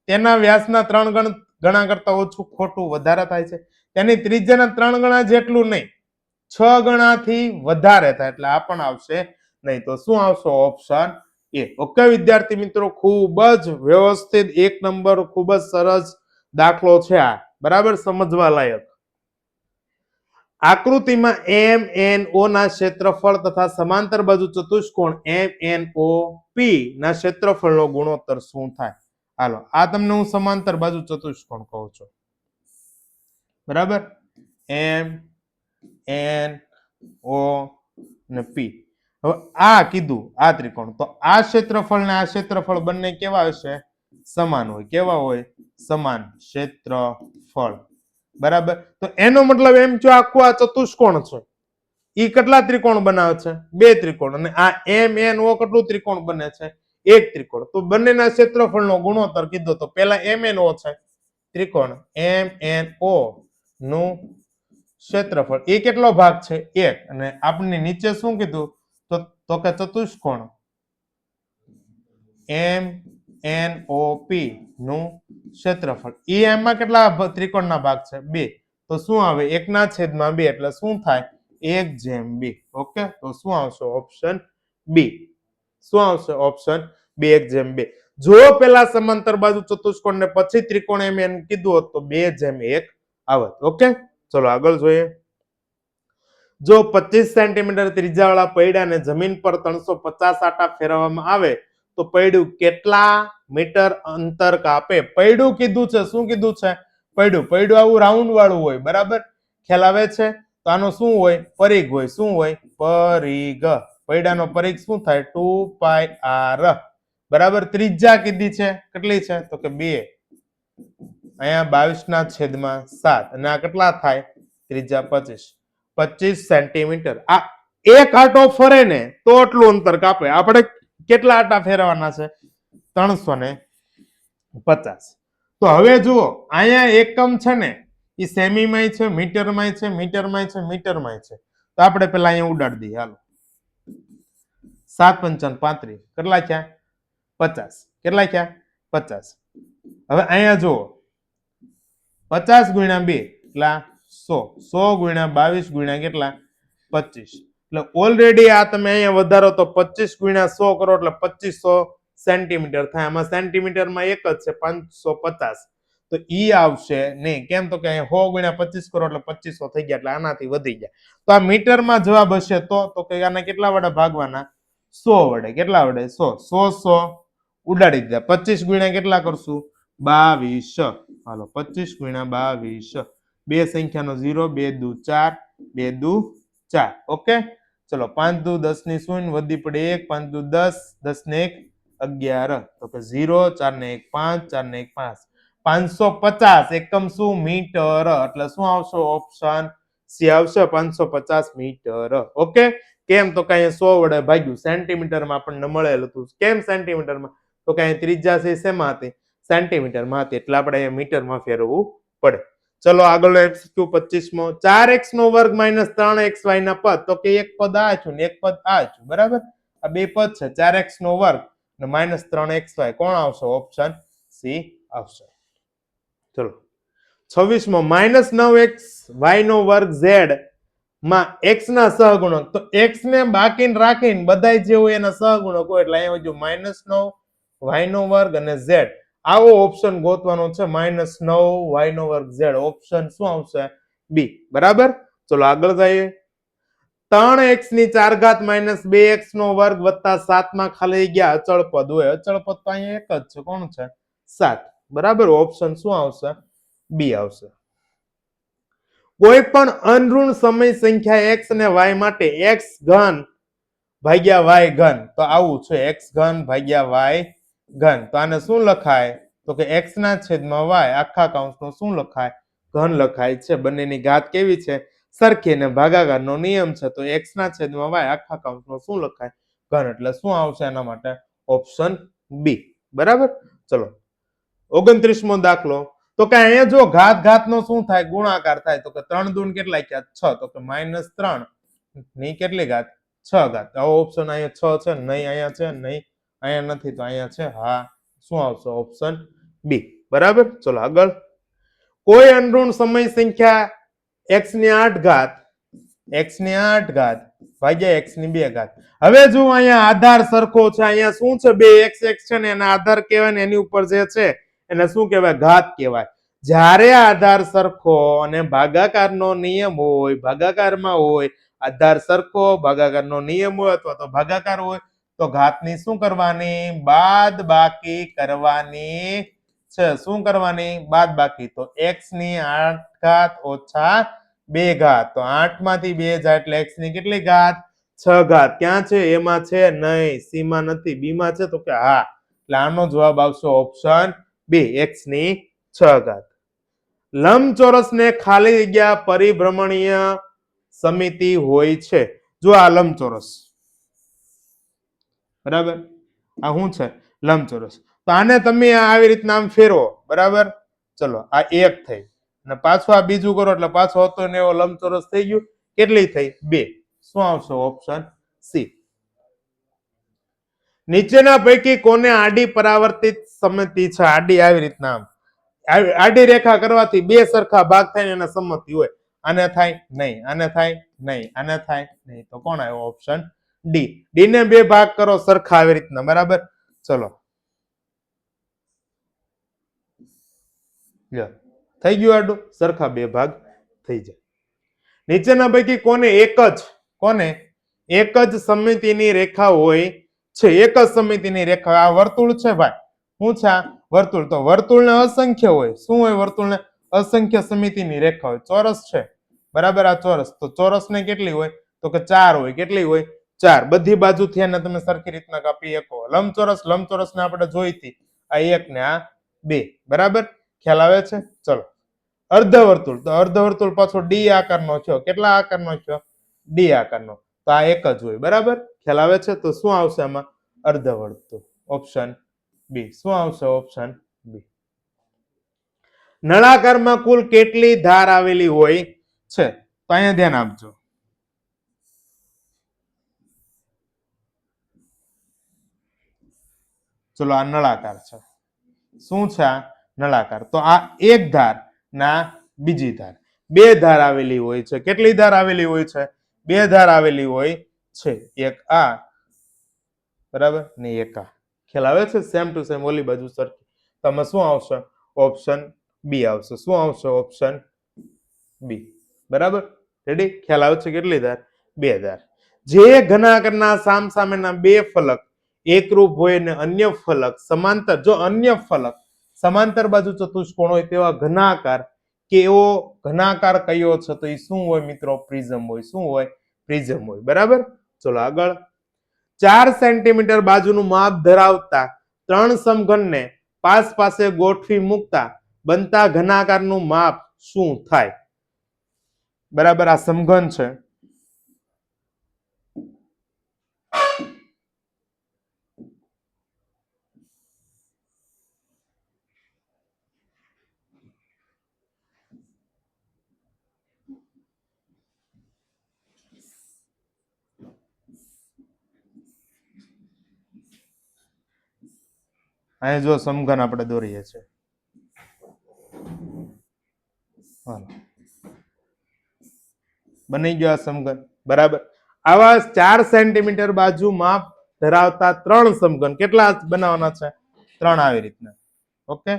તેના વ્યાસના 3 ગણા કરતા ઓછું, ખોટું. વધારે થાય છે. તેની ત્રિજ્યાના 3 ગણા જેટલું નહીં, 6 ગણાથી વધારે થાય એટલે આ પણ આવશે નહીં. તો શું આવશે? Option A. ઓકે વિદ્યાર્થી મિત્રો, ખૂબ જ વ્યવસ્થિત, 1 નંબર, ખૂબ જ સરસ દાખલો છે આ. બરાબર, સમજવા લાયક. આકૃતિમાં MNO ના ક્ષેત્રફળ તથા સમાંતર બાજુ ચતુષ્કોણ MNOP ના ક્ષેત્રફળનો ગુણોત્તર શું થાય? હાલો, આ તમને હું સમાંતર બાજુ ચતુષ્કોણ કહું છું. બરાબર, MNO ને P. હવે આ કીધું આ ત્રિકોણ, તો આ ક્ષેત્રફળ ને આ ક્ષેત્રફળ બંને કેવા હશે? સમાન હોય. કેવા હોય? સમાન ક્ષેત્રફળ. બરાબર, તો એનો મતલબ એમ જો આખું આ ચતુષ્કોણ છે ઈ કેટલા ત્રિકોણ બનાવે છે? 2 ત્રિકોણ. અને આ MNO કેટલું ત્રિકોણ બને છે? 1 ત્રિકોણ. તો બંનેના ક્ષેત્રફળનો ગુણોત્તર કીધો તો પહેલા MNO છે ત્રિકોણ, MNO નું ક્ષેત્રફળ એ કેટલો ભાગ છે? 1. અને આપણે નીચે શું કીધું? તો કે ચતુષ્કોણ MNOP નું ક્ષેત્રફળ એ એમાં કેટલા ત્રિકોણના ભાગ છે? 2. તો શું આવે? 1/2 એટલે શું થાય? 1/2. ઓકે, તો શું આવશે? Option B. શું આવશે? ઓપ્શન 2/2. જો પેલા સમાંતર બાજુ ચતુષ્કોણ ને પછી ત્રિકોણ MN કીધું હોત તો 2/1 આવત. ઓકે, ચલો આગળ જોઈએ. જો 25 સેન્ટીમીટર ત્રિજ્યાવાળા પૈડાને જમીન પર 350 આટા ફેરવવામાં આવે તો પૈડું કેટલા મીટર અંતર કાપે? પૈડું કીધું છે. શું કીધું છે? પૈડું. પૈડું આવું રાઉન્ડ વાળું હોય. બરાબર, ખ્યાલ આવે છે? તો આનો શું હોય? પરિઘ હોય. શું હોય? પરિઘ. પૈડાનો પરિઘ શું થાય? 2πr. બરાબર, ત્રિજ્યા કીધી છે. કેટલી છે? તો કે 2. અહીંયા 22/7. અને આ કેટલા થાય? ત્રિજ્યા 25 સેન્ટીમીટર. આ એક આંટો ફરે ને તો એટલું અંતર કાપે. આપણે કેટલા આંટા ફેરવાના છે? 350. તો હવે જુઓ, અહીંયા એકમ છે ને એ સેમીમાંય છે, મીટરમાંય છે, મીટરમાંય છે, મીટરમાંય છે. તો આપણે પેલા અહીંયા ઉડાડી દઈએ. હાલો, 7×5 = 35. કેટલા થયા? 50. કેટલા થયા? 50. હવે અહીંયા જુઓ, 50 ગુણ્યા 2 એટલા 100. 100 ગુણ્યા 22 ગુણ્યા કેટલા? 25. એટલે ઓલરેડી આ તમે અહીંયા વધારો તો 25 ગુણ્યા 100 કરો એટલે 2500 સેન્ટીમીટર થાય. આમાં સેન્ટીમીટરમાં એક જ છે 550. તો ઈ આવશે નહીં. કેમ? તો કે અહીંયા 100 ગુણ્યા 25 કરો એટલે 2500 થઈ ગયા. એટલે આનાથી વધી ગયા. તો આ મીટરમાં જવાબ હશે તો કે આને કેટલા વડે ભાગવાના? 100 વડે. કેટલા વડે? 100. 100 ઉડાડી દીધા. 25 ગુણ્યા કેટલા કરશું? 22 હાલો 25 ગુણ્યા 22 બે સંખ્યાનો 0 2 દુ 4 2 દુ 4 ઓકે ચલો 5 દુ 10 ની શૂન્ય વધી પડે 1 5 દુ 10 10 ને 1 11 તો કે 0 4 ને 1 5 4 ને 1 5 550 એકમ શું મીટર એટલે શું આવશે ઓપ્શન સી આવશે 550 મીટર ઓકે કેમ તો કે 100 વડે ભાગ્યું સેન્ટીમીટરમાં આપણને મળેલું હતું કેમ સેન્ટીમીટરમાં તો કે ત્રિજ્યા છે શેમાં હતી સેન્ટીમીટરમાં હતી એટલે આપણે અહીંયા મીટરમાં ફેરવવું પડે ચલો આગળ MCQ 25 માં 4x નો વર્ગ માઇનસ 3xy ના પદ તો કે એક પદ આ છું ને એક પદ આ છું બરાબર આ બે પદ છે 4x નો વર્ગ અને માઇનસ 3xy કોણ આવશે ઓપ્શન સી આવશે ચલો 26 માં માઇનસ 9xy નો વર્ગ z માં x ના સહગુણક તો x ને બાકી રાખીને બધાય જે હોય એના સહગુણક હોય એટલે અહીંયા વધ્યું માઇનસ 9 y નો વર્ગ અને z આવો ઓપ્શન ગોતવાનો છે માઇનસ 9 y નો વર્ગ z ઓપ્શન શું આવશે બી બરાબર ચલો આગળ જઈએ 3x ની 4 ઘાત માઇનસ 2x નો વર્ગ વત્તા 7 માં ખાલી ગયા અચળ પદ હોય અચળ પદ તો અહીંયા એક જ છે કોણ છે 7 બરાબર ઓપ્શન શું આવશે બી આવશે કોઈ પણ અનઋણ સમય સંખ્યા x અને y માટે x ઘન ભાગ્યા y ઘન તો આવું છે x ઘન ભાગ્યા y ઘન તો આને શું લખાય તો કે x ના છેદમાં y આખા કૌંસનો શું લખાય ઘન લખાય છે બંનેની ઘાત કેવી છે સરખી અને ભાગાકારનો નિયમ છે તો x ના છેદમાં y આખા કૌંસનો શું લખાય ઘન એટલે શું આવશે એના માટે ઓપ્શન બી બરાબર ચલો 29 મો દાખલો તો કે અહીંયા જો ઘાત ઘાતનો શું થાય ગુણાકાર થાય તો કે 3 દૂન કેટલા થયા 6 તો કે -3 ની કેટલી ઘાત 6 ઘાત આવો ઓપ્શન અહીંયા 6 છે નહીં અહીંયા છે નહીં અહીંયા નથી તો અહીંયા છે હા શું આવશે ઓપ્શન બી બરાબર ચલો આગળ કોઈ અનઋણ સમય સંખ્યા x ની 8 ઘાત x ની 8 ઘાત ભાગ્યા x ની 2 ઘાત હવે જો અહીંયા આધાર સરખો છે અહીંયા શું છે બે x છે ને એના આધાર કહેવાય ને એની ઉપર જે છે એને શું કહેવાય ઘાત કહેવાય જ્યારે આધાર સરખો અને ભાગાકારનો નિયમ હોય ભાગાકારમાં હોય આધાર સરખો ભાગાકારનો નિયમ હોય અથવા તો ભાગાકાર હોય તો ઘાતની શું કરવાની બાદ બાકી કરવાની છે શું કરવાની બાદ બાકી તો x ની 8 ઘાત ઓછા 2 ઘાત તો 8 માંથી 2 જાય એટલે x ની કેટલી ઘાત 6 ઘાત ક્યાં છે એમાં છે નહીં સી માં નથી બી માં છે તો કે હા એટલે આનો જવાબ આવશે ઓપ્શન બી x ની 6 ઘાત લંબચોરસ ને ખાલી જગ્યા પરિભ્રમણીય સમિતિ હોય છે જો આ લંબચોરસ બરાબર આ શું છે લંબચોરસ તો આને તમે આવી રીતના આમ ફેરવો બરાબર ચલો આ એક થઈ અને પાછું આ બીજું કરો એટલે પાછો હતો ને એવો લંબચોરસ થઈ ગયું કેટલી થઈ 2 શું આવશે ઓપ્શન સી નીચેના પૈકી કોને આડી પરાવર્તિત સમિતિ છે આડી આવી રીતના આમ આડી રેખા કરવાથી બે સરખા ભાગ થાય એના સંમતિ હોય આને થાય નહીં આને થાય નહીં આને થાય નહીં તો કોણ આવ્યો ઓપ્શન ડી ડી ને બે ભાગ કરો સરખા આવી રીતના બરાબર ચલો થઈ ગયું આડું સરખા બે ભાગ થઈ જાય નીચેના પૈકી કોને એક જ સમિતિની રેખા હોય છે એક જ સમિતિની રેખા આ વર્તુળ છે ભાઈ શું છે વર્તુળ તો વર્તુળને અસંખ્ય હોય શું હોય વર્તુળને અસંખ્ય સમિતિની રેખા હોય ચોરસ છે બરાબર આ ચોરસ તો ચોરસને કેટલી હોય તો કે 4 હોય કેટલી હોય 4 બધી બાજુથી એને તમે સરખી રીતના કાપી શકો લંબચોરસને આપણે જોઈતી આ 1 ને આ 2 બરાબર ખ્યાલ આવે છે ચલો અર્ધવર્તુળ તો અર્ધવર્તુળ પાછો ડી આકારનો થયો કેટલા આકારનો થયો ડી આકારનો તો આ એક જ હોય બરાબર ખ્યાલ આવે છે તો શું આવશે આમાં અર્ધવર્તુળ ઓપ્શન બી શું આવશે ઓપ્શન બી નળાકારમાં કુલ કેટલી ધાર આવેલી હોય છે તો અહીંયા ધ્યાન આપજો ચલો આ નળાકાર છે શું છે આ નળાકાર તો આ એક ધાર ના બીજી ધાર બે ધાર આવેલી હોય છે કેટલી ધાર આવેલી હોય છે બે ધાર આવેલી હોય છે એક આ બરાબર ને એક આ ખ્યાલ આવે છે સેમ ટુ સેમ ઓલી બાજુ સરખી તમે શું આવશે ઓપ્શન બી આવશે શું આવશે ઓપ્શન બી બરાબર રેડી ખ્યાલ આવે છે કેટલી ધાર બે ધાર જે ઘનાકારના સામસામેના બે ફલક એકરૂપ હોય ને અન્ય ફલક સમાંતર જો અન્ય ફલક સમાંતર બાજુ ચતુષ્કોણ હોય તેવા ઘનાકાર કે એવો ઘનાકાર કયો છે તો એ શું હોય મિત્રો? પ્રિઝમ હોય. શું હોય? પ્રિઝમ હોય. બરાબર. ચલો આગળ. 4 સેન્ટીમીટર બાજુનું માપ ધરાવતા 3 સમઘનને પાસ પાસે ગોઠવી મૂકતા બનતા ઘનાકારનું માપ શું થાય? બરાબર. આ સમઘન છે. અહીંયા જો સમઘન આપણે દોરીએ છીએ. બની ગયો આ સમઘન. બરાબર. આવા 4 સેન્ટીમીટર બાજુ માપ ધરાવતા 3 સમઘન કેટલા બનાવવાના છે? 3 આવી રીતના. ઓકે.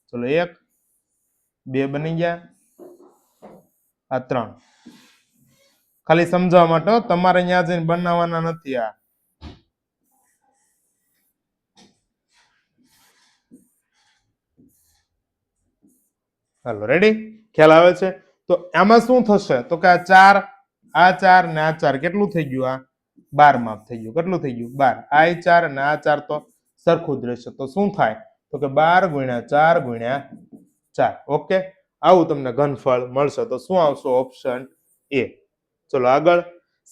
ચલો 1 2 બની ગયા. આ 3 ખાલી સમજાવવા માટે તમારે અહીંયા જઈને બનાવવાના નથી. આ હાલો રેડી? ખ્યાલ આવે છે? તો આમાં શું થશે તો કે આ 4 ને આ 4 કેટલું થઈ ગયું? આ 12 માપ થઈ ગયું. કેટલું થઈ ગયું? 12. આ 4 અને આ 4 તો સરખું જ રહેશે. તો શું થાય તો કે 12 ગુણ્યા 4 ગુણ્યા 4. ઓકે. આવું તમને ઘનફળ મળશે. તો શું આવશે? Option A. ચલો આગળ.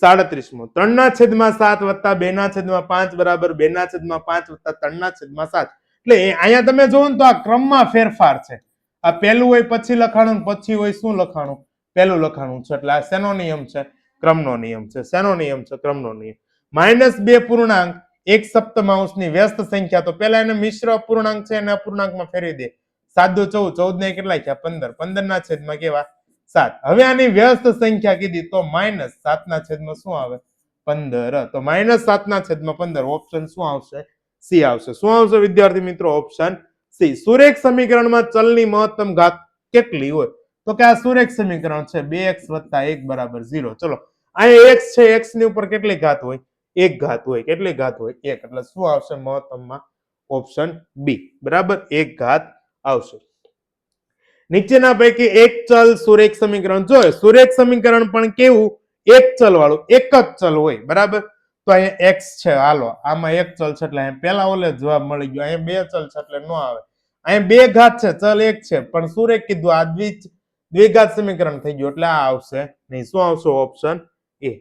37મો 3/7 વત્તા 2/5 બરાબર 2/5 વત્તા 3/7. એટલે અહીંયા તમે જોવો ને તો આ ક્રમમાં ફેરફાર છે. આ પહેલું હોય પછી લખાણું, પછી હોય શું લખાણું? પહેલું લખાણું છે. એટલે આ શેનો નિયમ છે? ક્રમનો નિયમ છે. શેનો નિયમ છે? ક્રમનો નિયમ. -2 પૂર્ણાંક 1 સપ્તમાંશની વ્યસ્ત સંખ્યા. તો પેલા એને મિશ્ર અપૂર્ણાંક છે એને અપૂર્ણાંકમાં ફેરવી દે. 7 × 14 14 ને કેટલા થયા? 15 15/7 કેવા? 7. હવે આની વ્યસ્ત સંખ્યા કીધી તો -7/7 શું આવે? 15. તો -7/15 ઓપ્શન શું આવશે? સી આવશે. શું આવશે વિદ્યાર્થી મિત્રો? Option C. સુરેખ સમીકરણમાં ચલની મહત્તમ ઘાત કેટલી હોય? તો કે આ સુરેખ સમીકરણ છે 2x + 1 = 0. ચલો અહીંયા x છે. x ની ઉપર કેટલી ઘાત હોય? 1 ઘાત હોય. કેટલી ઘાત હોય? 1. એટલે શું આવશે મહત્તમમાં? Option B. બરાબર. 1 ઘાત આવશે. નીચેના પૈકી એક ચલ સુરેખ સમીકરણ જોઈએ. સુરેખ સમીકરણ પણ કેવું? એક ચલ વાળું. એક જ ચલ હોય. બરાબર. તો અહીંયા x છે. હાલો આમાં એક ચલ છે એટલે પેલા ઓલે જવાબ મળી ગયો. અહીંયા બે ચલ છે એટલે નો આવે. અહીંયા બે ઘાત છે. ચલ એક છે પણ સુરેખ કીધું. આ દ્વિઘાત સમીકરણ થઈ ગયું એટલે આ આવશે નહીં. શું આવશે? Option A.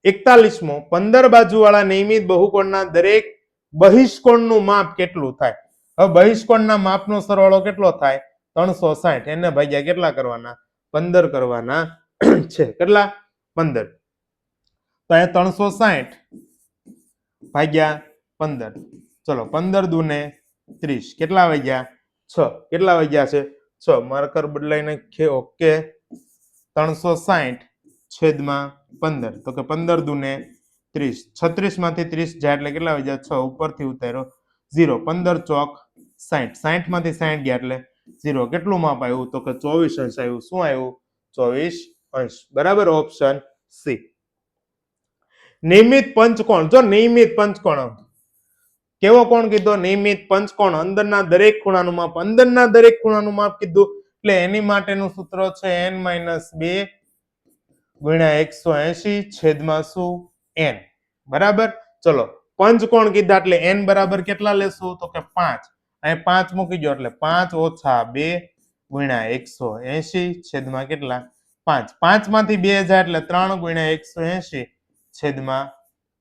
41મો 15 બાજુ વાળા નિયમિત બહુકોણના દરેક બહિષ્કોણનું માપ કેટલું થાય? હવે બહિષ્કોણના માપનો સરવાળો કેટલો થાય? 360. એને ભાગ્યા કેટલા કરવાના? 15 કરવાના છે. કેટલા? 15. તો અહીંયા 360 ભાગ્યા 15. ચલો 15 દુને 30. કેટલા વાગ્યા? 6. કેટલા વાગ્યા છે? 6. માર્કર બદલાઈ નાખીએ. ઓકે. 360 છેદમાં 15. તો કે 15 દુને 30. 36 માંથી 30 જાય એટલે કેટલા વાગ્યા? 6. ઉપરથી ઉતાર્યો 0. 15 ચોક 60. 60 માંથી 60 ગયા એટલે 0. કેટલું માપ આવ્યું? તો કે 24 અંશ આવ્યું. શું આવ્યું? 24 અંશ. બરાબર. Option C. નિયમિત પંચકોણ. જો નિયમિત પંચકોણ કેવો કોણ કીધો? નિયમિત પંચકોણ. અંદરના દરેક ખૂણાનું માપ. અંદરના દરેક ખૂણાનું માપ કીધું એટલે એની માટેનું સૂત્ર છે n-2 ગુણ્યા 180 છેદમાં શું? n. બરાબર. ચલો પંચકોણ કીધા એટલે n બરાબર કેટલા લેશું? તો કે 5. અહીં 5 મૂકી દો એટલે 5 ઓછા 2 ગુણ્યા 180 છેદમાં કેટલા? 5. 5 માંથી 2 જાય એટલે 3 ગુણ્યા 180 છેદમાં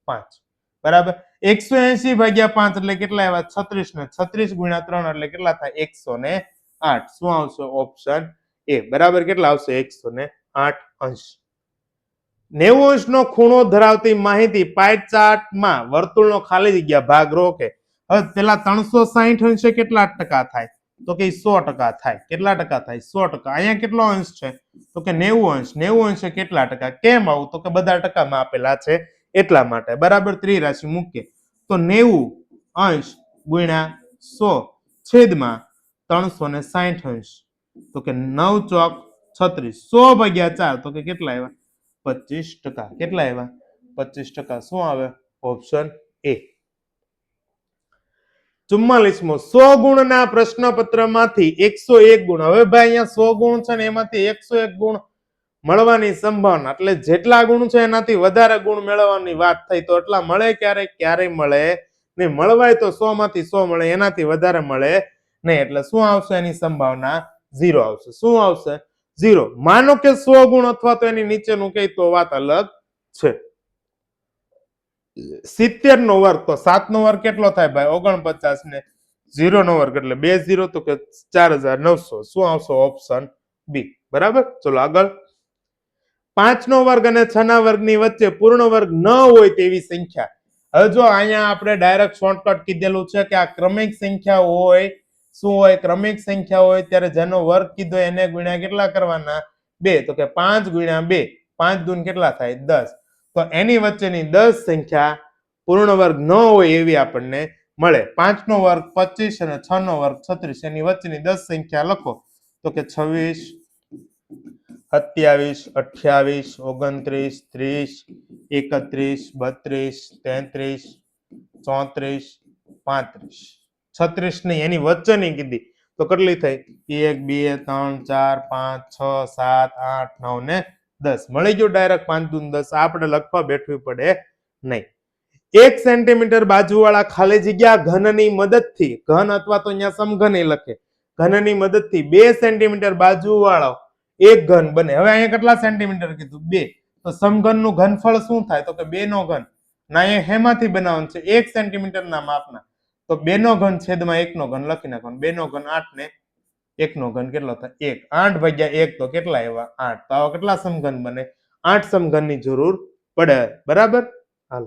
5. બરાબર. 180 ભાગ્યા 5 એટલે કેટલા આવ્યા? 36 ને 36 ગુણ્યા 3 એટલે કેટલા થાય? 108. શું આવશે? Option A. બરાબર. કેટલા આવશે? 108 અંશ. 90 અંશનો ખૂણો ધરાવતી માહિતી પાઈ ચાર્ટમાં વર્તુળનો ખાલી જગ્યા ભાગ રોકે. હવે પેલા 360 અંશે કેટલા ટકા થાય? તો કે 100% થાય. કેટલા ટકા થાય? 100%. અહીંયા કેટલો અંશ છે? તો કે 90 અંશ. 90 અંશે કેટલા ટકા? કેમ આવું? તો કે બધા ટકામાં આપેલા છે એટલા માટે. બરાબર. ત્રિરાશિ મૂકીએ તો 90 અંશ ગુણ્યા 100 છેદમાં 360 અંશ. તો કે 9 ચોક 36. 100 ભાગ્યા 4 તો કે કેટલા આવ્યા? 25%. કેટલા આવ્યા? 25%. શું આવે? Option A. 44મો 100 ગુણના પ્રશ્નપત્રમાંથી 101 ગુણ. હવે ભાઈ અહીંયા 100 ગુણ છે ને એમાંથી 101 ગુણ મળવાની સંભાવના, એટલે જેટલા ગુણ છે એનાથી વધારે ગુણ મેળવવાની વાત થઈ, તો એટલા મળે ક્યારેય મળે નહીં. મળવાય તો 100 માંથી 100 મળે, એનાથી વધારે મળે નહીં. એટલે શું આવશે? એની સંભાવના 0 આવશે. શું આવશે? 0. માનો કે 100 ગુણ અથવા તો એની નીચેનું કહે તો વાત અલગ છે. 70 નો વર્ગ, તો 7 નો વર્ગ કેટલો થાય ભાઈ? 49 ને 0 નો વર્ગ એટલે 2 0, તો કે 4900. શું આવશે? Option B. બરાબર. ચલો આગળ. 5 નો વર્ગ અને 6 ના વર્ગની વચ્ચે પૂર્ણ વર્ગ ન હોય તેવી સંખ્યા. હવે જો અહીંયા આપણે ડાયરેક્ટ શોર્ટકટ કીધેલું છે કે આ ક્રમિક સંખ્યા હોય. શું હોય? ક્રમિક સંખ્યા હોય ત્યારે જેનો વર્ગ કીધો એને ગુણ્યા કેટલા કરવાના? 2. તો કે 5 ગુણ્યા 2, 5 દૂન કેટલા થાય? 10. તો એની વચ્ચેની 10 સંખ્યા પૂર્ણ વર્ગ ન હોય એવી આપણને મળે. 5 નો વર્ગ 25 અને 6 નો વર્ગ 36, એની વચ્ચેની 10 સંખ્યા લખો. તો કે 26, 27, 28, 29, 30, 31, 32, 33, 34, 35, 36 નહીં, એની વચ્ચેની કીધી તો કેટલી થઈ? 1, 2, 3, 4, 5, 6, 7, 8, 9 ને 10 મળી ગયું. ડાયરેક્ટ 5 દૂન 10. આપણે લખવા બેઠવું પડે નહીં. 1 સેન્ટીમીટર બાજુવાળા ખાલી જગ્યા ઘનની મદદથી, ઘન અથવા તો અહીંયા સમઘન લખે, ઘનની મદદથી 2 સેન્ટીમીટર બાજુવાળો એક ઘન બને. હવે અહીંયા કેટલા સેન્ટીમીટર કીધું? 2. તો સમઘનનું ઘનફળ શું થાય? તો કે 2 નો ઘન. ના એ હેમાંથી બનાવવાનું છે? 1 સેન્ટીમીટર ના માપના. તો 2 નો ઘન છેદમાં 1 નો ઘન લખી નાખવાનું. 2 નો ઘન 8 ને 1 નો ઘન કેટલો થાય? 1. 8 ભાગ્યા 1 તો કેટલા આવ્યા? 8. તો આવા કેટલા સમઘન બને? 8 સમઘનની જરૂર પડે. બરાબર. હાલ.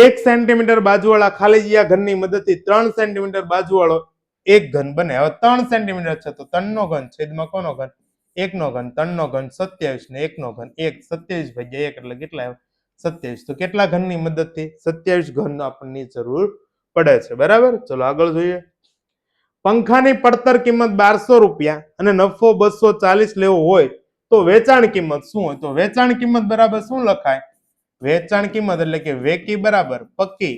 1 સેન્ટીમીટર બાજુવાળા ખાલી જગ્યા ઘનની મદદથી 3 સેન્ટીમીટર બાજુવાળો એક ઘન બને. હવે 3 સેન્ટીમીટર છે તો 3 નો ઘન છેદમાં કોનો ઘન? 1 નો ઘન. 3 નો ઘન 27 ને 1 નો ઘન 1. 27 ભાગ્યા 1 એટલે કેટલા આવ્યા? 27. તો કેટલા ઘનની મદદથી? 27 ઘન આપણને જરૂર પડે છે. બરાબર. ચલો આગળ જોઈએ. પંખાની પડતર કિંમત 1200 રૂપિયા અને નફો 240 લેવો હોય તો વેચાણ કિંમત શું હોય? તો વેચાણ કિંમત બરાબર શું લખાય? વેચાણ કિંમત એટલે કે વેકી બરાબર પક્કી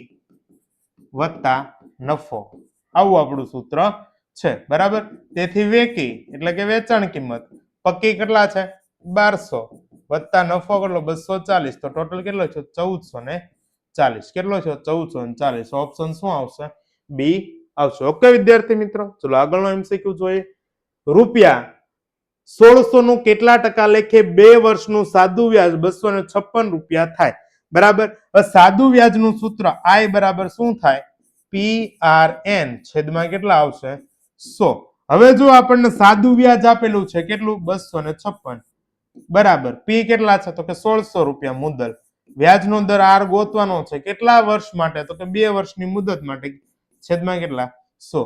વત્તા નફો. આવું આપણું સૂત્ર છે. બરાબર. તેથી વેકી એટલે કે વેચાણ કિંમત, પક્કી કેટલા છે? 1200 વત્તા નફો કેટલો? 240. તો ટોટલ કેટલો છે? 1440. કેટલો છે? 1440. ઓપ્શન શું આવશે? બી આવશે. ઓકે વિદ્યાર્થી મિત્રો, ચલો આગળનો એમસીક્યુ જોઈએ. રૂપિયા 1600 નું કેટલા ટકા લેખે 2 વર્ષનું સાદું વ્યાજ 256 રૂપિયા થાય? બરાબર. હવે સાદું વ્યાજનું સૂત્ર I બરાબર શું થાય? PRN છેદમાં કેટલા આવશે? 100. હવે જો આપણને સાદું વ્યાજ આપેલું છે કેટલું? 256. બરાબર. P કેટલા છે? તો કે 1600 રૂપિયા મુદ્દલ. વ્યાજનો દર R ગોતવાનો છે. કેટલા વર્ષ માટે? તો કે 2 વર્ષની મુદત માટે. છેદમાં કેટલા? 100.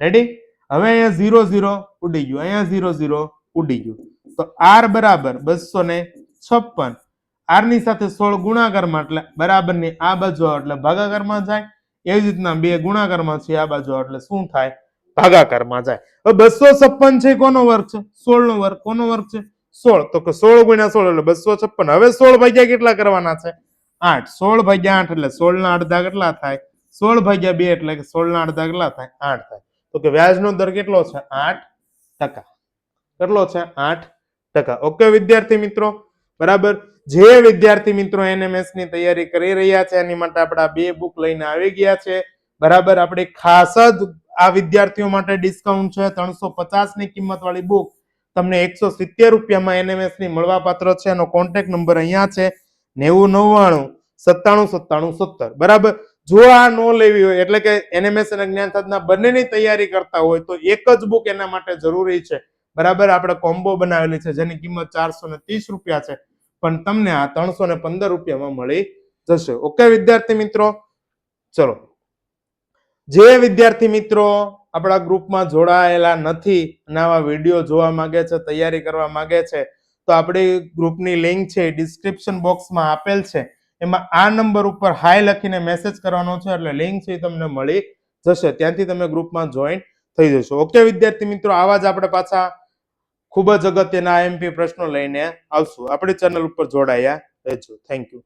રેડી. હવે અહીંયા 0 0 ઉડી ગયું, અહીંયા 0 0 ઉડી ગયું. તો R બરાબર 256. R ની સાથે 16 ગુણાકારમાં એટલે બરાબર ની આ બાજુ એટલે ભાગાકારમાં જાય. એવી જ રીતના 2 ગુણાકારમાં છે આ બાજુ એટલે શું થાય? ભાગાકારમાં જાય. હવે 256 છે કોનો વર્ગ છે? 16 નો વર્ગ. કોનો વર્ગ છે? 16. તો કે 16 ગુણ્યા 16 એટલે 256. હવે 16 ભાગ્યા કેટલા કરવાના છે? 8. 16 ભાગ્યા 8 એટલે 16 ના અડધા કેટલા થાય? 16 ભાગ્યા 2 એટલે કે 16 ના અડધા કેટલા થાય? 8 થાય. તો કે વ્યાજનો દર કેટલો છે? 8%. કેટલો છે? 8%. ઓકે વિદ્યાર્થી મિત્રો. બરાબર. જે વિદ્યાર્થી મિત્રો NMS ની તૈયારી કરી રહ્યા છે એની માટે આપણા 2 બુક લઈને આવી ગયા છે. બરાબર. આપણે ખાસ જ આ વિદ્યાર્થીઓ માટે ડિસ્કાઉન્ટ છે. 350 ની કિંમત વાળી બુક તમને 170 રૂપિયામાં NMS ની મળવા પાત્ર છે. એનો કોન્ટેક્ટ નંબર અહીંયા છે 9099 97 97 17. બરાબર. જો આ નો લેવી હોય એટલે કે NMS અને જ્ઞાન સાધના બંનેની તૈયારી કરતા હોય તો એક જ બુક એના માટે જરૂરી છે. બરાબર. આપણે કોમ્બો બનાવેલી છે જેની કિંમત 430 રૂપિયા છે, પણ તમને આ 315 રૂપિયામાં મળી જશે. ઓકે વિદ્યાર્થી મિત્રો. ચલો, જે વિદ્યાર્થી મિત્રો આપણા ગ્રુપમાં જોડાયેલા નથી અને આવા વિડીયો જોવા માંગે છે, તૈયારી કરવા માંગે છે, તો આપણી ગ્રુપની લિંક છે ડિસ્ક્રિપ્શન બોક્સમાં આપેલ છે. એમાં આ નંબર ઉપર હાય લખીને મેસેજ કરવાનો છે એટલે લિંક છે તમને મળી જશે. ત્યાંથી તમે ગ્રુપમાં જોઈન થઈ જશો. ઓકે વિદ્યાર્થી મિત્રો, આવા જ આપણે પાછા ખૂબ જ અગત્યના IMP પ્રશ્નો લઈને આવશું. આપણી ચેનલ ઉપર જોડાયા રહેજો. Thank you.